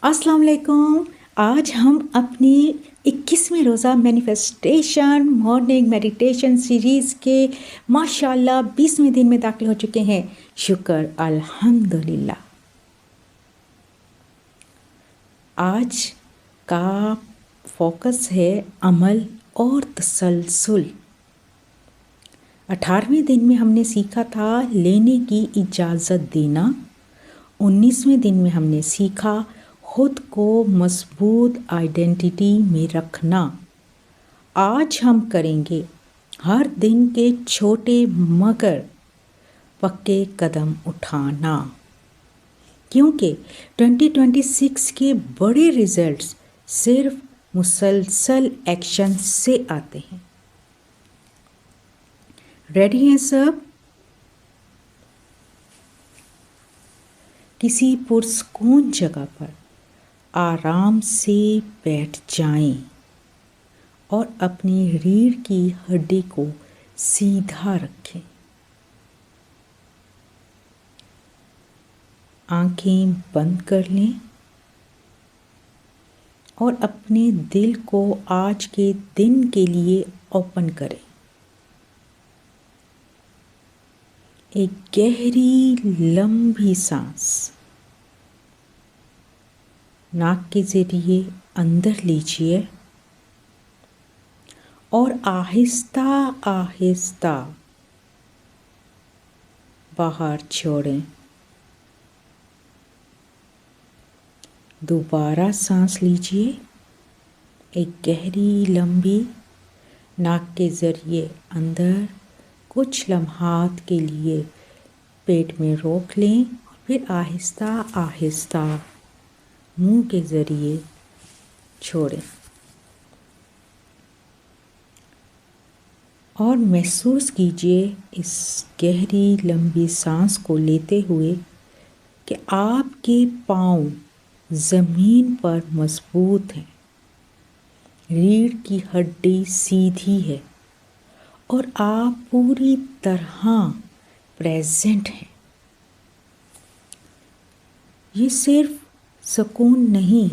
السلام علیکم. آج ہم اپنی 21ویں روزہ مینیفیسٹیشن مارننگ میڈیٹیشن سیریز کے ماشاءاللہ 20ویں دن میں داخل ہو چکے ہیں. شکر الحمدللہ. آج کا فوکس ہے عمل اور تسلسل. 18ویں دن میں ہم نے سیکھا تھا لینے کی اجازت دینا. 19ویں دن میں ہم نے سیکھا خود کو مضبوط آئیڈینٹی میں رکھنا. آج ہم کریں گے ہر دن کے چھوٹے مگر پکے قدم اٹھانا، کیونکہ 2026 کے بڑے رزلٹس صرف مسلسل ایکشن سے آتے ہیں. ریڈی ہیں سب؟ کسی پرسکون جگہ پر آرام سے بیٹھ جائیں اور اپنی ریڑھ کی ہڈی کو سیدھا رکھیں. آنکھیں بند کر لیں اور اپنے دل کو آج کے دن کے لیے اوپن کریں. ایک گہری لمبی سانس ناک کے ذریعے اندر لیجیے اور آہستہ آہستہ باہر چھوڑیں. دوبارہ سانس لیجیے، ایک گہری لمبی ناک کے ذریعے اندر، کچھ لمحات کے لیے پیٹ میں روک لیں اور پھر آہستہ آہستہ منہ کے ذریعے چھوڑیں. اور محسوس کیجیے اس گہری لمبی سانس کو لیتے ہوئے کہ آپ کے پاؤں زمین پر مضبوط ہیں، ریڑھ کی ہڈی سیدھی ہے اور آپ پوری طرح پریزنٹ ہیں. یہ صرف سکون نہیں،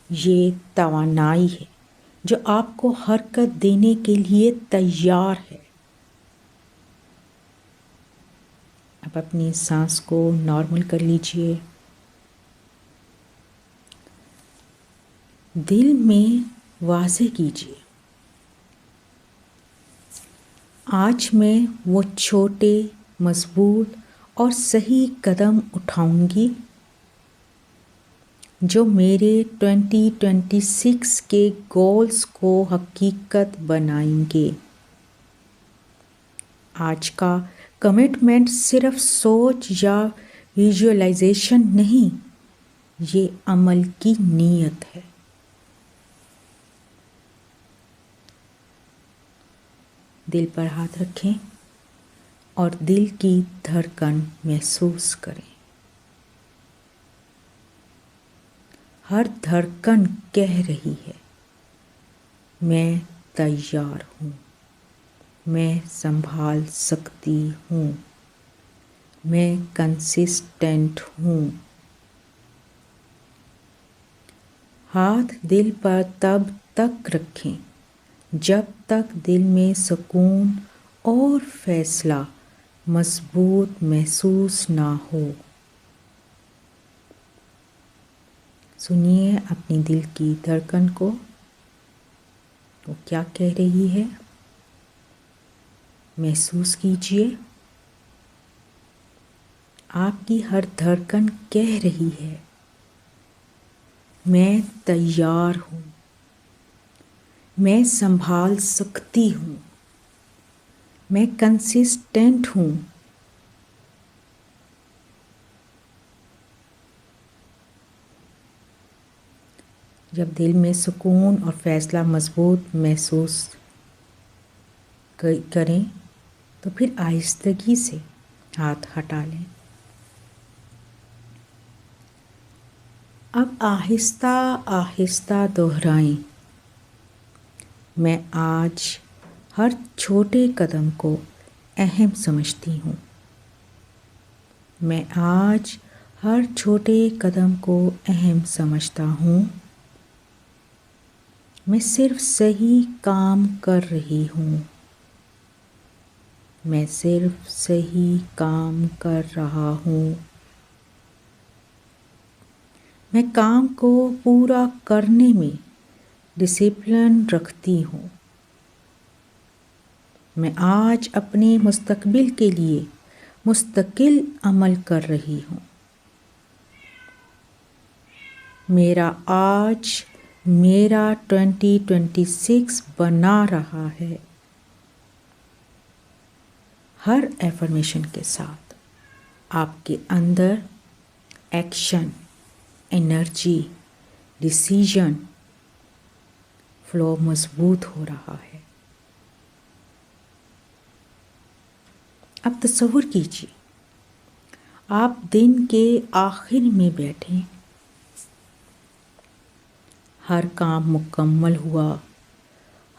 یہ توانائی ہے جو آپ کو حرکت دینے کے لیے تیار ہے. اب اپنی سانس کو نارمل کر لیجیے. دل میں واضح کیجیے، آج میں وہ چھوٹے، مضبوط اور صحیح قدم اٹھاؤں گی جو میرے 2026 کے گولز کو حقیقت بنائیں گے. آج کا کمٹمنٹ صرف سوچ یا ویژوائلائزیشن نہیں، یہ عمل کی نیت ہے. دل پر ہاتھ رکھیں اور دل کی دھڑکن محسوس کریں. ہر دھڑکن کہہ رہی ہے، میں تیار ہوں، میں سنبھال سکتی ہوں، میں کنسسٹنٹ ہوں. ہاتھ دل پر تب تک رکھیں جب تک دل میں سکون اور فیصلہ مضبوط محسوس نہ ہو. سنیے اپنی دل کی دھڑکن کو، وہ کیا کہہ رہی ہے. محسوس کیجیے، آپ کی ہر دھڑکن کہہ رہی ہے، میں تیار ہوں، میں سنبھال سکتی ہوں، میں کنسسٹنٹ ہوں. جب دل میں سکون اور فیصلہ مضبوط محسوس کریں تو پھر آہستگی سے ہاتھ ہٹا لیں. اب آہستہ آہستہ دہرائیں، میں آج ہر چھوٹے قدم کو اہم سمجھتی ہوں، میں آج ہر چھوٹے قدم کو اہم سمجھتا ہوں. میں صرف صحیح کام کر رہی ہوں. میں صرف صحیح کام کر رہا ہوں. میں کام کو پورا کرنے میں ڈسپلن رکھتی ہوں. میں آج اپنے مستقبل کے لیے مستقل عمل کر رہی ہوں. میرا آج میرا 2026 بنا رہا ہے. ہر ایفرمیشن کے ساتھ آپ کے اندر ایکشن، انرجی، ڈیسیژن فلو مضبوط ہو رہا ہے. اب تصور کیجیے آپ دن کے آخر میں بیٹھیں. ہر کام مکمل ہوا،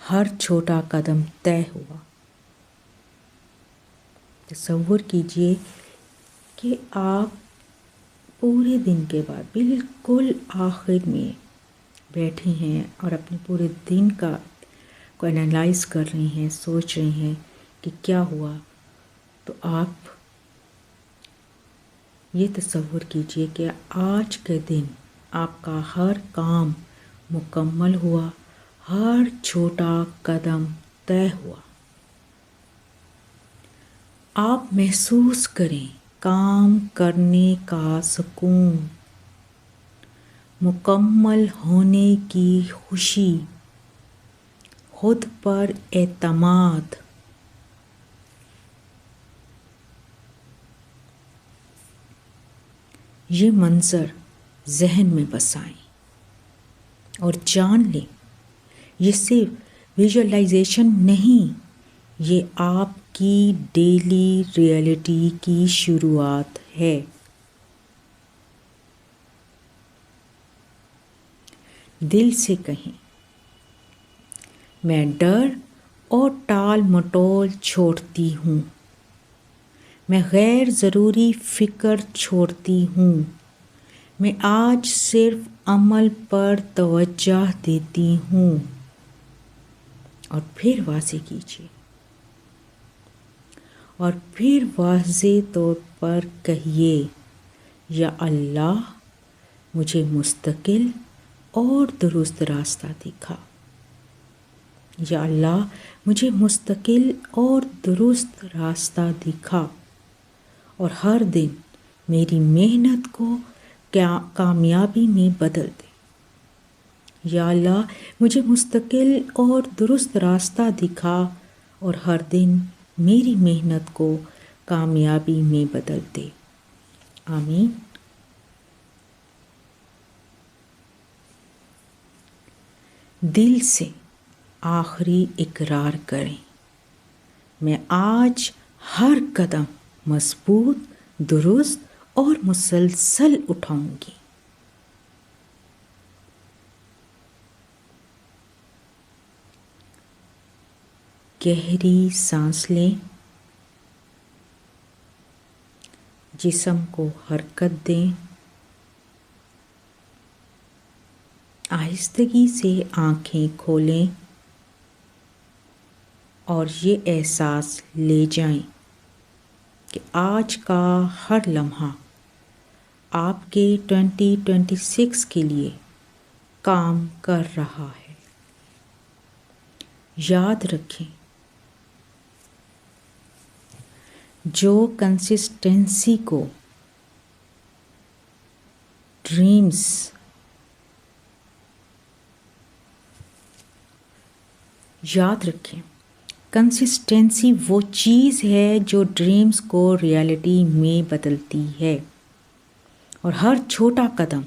ہر چھوٹا قدم طے ہوا. تصور کیجیے کہ آپ پورے دن کے بعد بالکل آخر میں بیٹھے ہیں اور اپنے پورے دن کو انالائز کر رہے ہیں، سوچ رہے ہیں کہ کیا ہوا. تو آپ یہ تصور کیجیے کہ آج کے دن آپ کا ہر کام مکمل ہوا، ہر چھوٹا قدم طے ہوا. آپ محسوس کریں کام کرنے کا سکون، مکمل ہونے کی خوشی، خود پر اعتماد. یہ منظر ذہن میں بسائیں اور جان لیں یہ صرف ویژوائزیشن نہیں، یہ آپ کی ڈیلی ریئلٹی کی شروعات ہے. دل سے کہیں، میں ڈر اور ٹال مٹول چھوڑتی ہوں. میں غیر ضروری فکر چھوڑتی ہوں. میں آج صرف عمل پر توجہ دیتی ہوں. اور پھر واضح کیجیے، اور پھر واضح طور پر کہیے، یا اللہ مجھے مستقل اور درست راستہ دکھا. یا اللہ مجھے مستقل اور درست راستہ دکھا اور ہر دن میری محنت کو کامیابی میں بدل دے. یا اللہ مجھے مستقل اور درست راستہ دکھا اور ہر دن میری محنت کو کامیابی میں بدل دے. آمین. دل سے آخری اقرار کریں، میں آج ہر قدم مضبوط، درست اور مسلسل اٹھاؤں گی. گہری سانس لیں، جسم کو حرکت دیں. آہستگی سے آنکھیں کھولیں اور یہ احساس لے جائیں کہ آج کا ہر لمحہ آپ کے 2026 کے لیے کام کر رہا ہے. یاد رکھیں، جو کنسسٹنسی کو ڈریمز یاد رکھیں، کنسسٹنسی وہ چیز ہے جو ڈریمز کو ریالٹی میں بدلتی ہے، اور ہر چھوٹا قدم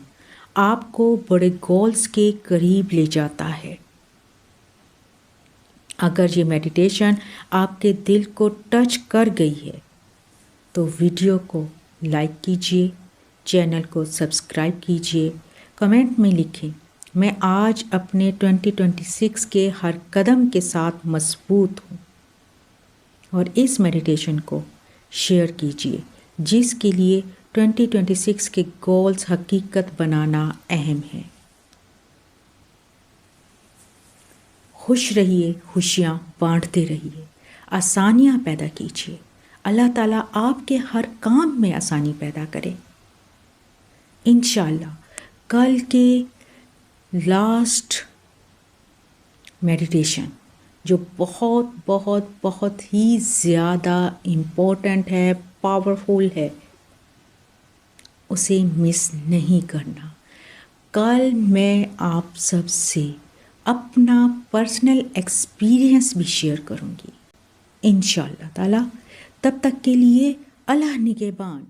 آپ کو بڑے گولز کے قریب لے جاتا ہے. اگر یہ میڈیٹیشن آپ کے دل کو ٹچ کر گئی ہے تو ویڈیو کو لائک کیجیے، چینل کو سبسکرائب کیجیے، کمنٹ میں لکھیں میں آج اپنے 2026 کے ہر قدم کے ساتھ مضبوط ہوں. اور اس میڈیٹیشن کو شیئر کیجیے جس کے لیے 2026 کے گولز حقیقت بنانا اہم ہے۔ خوش رہیے، خوشیاں بانٹتے رہیے، آسانیاں پیدا کیجیے۔ اللہ تعالیٰ آپ کے ہر کام میں آسانی پیدا کرے۔ انشاءاللہ کل کے لاسٹ میڈیٹیشن جو بہت بہت بہت ہی زیادہ امپورٹنٹ ہے، پاورفل ہے، اسے مس نہیں کرنا۔ کل میں آپ سب سے اپنا پرسنل ایکسپیرئنس بھی شیئر کروں گی انشاءاللہ تعالیٰ۔ تب تک کے لیے اللہ نگہبان۔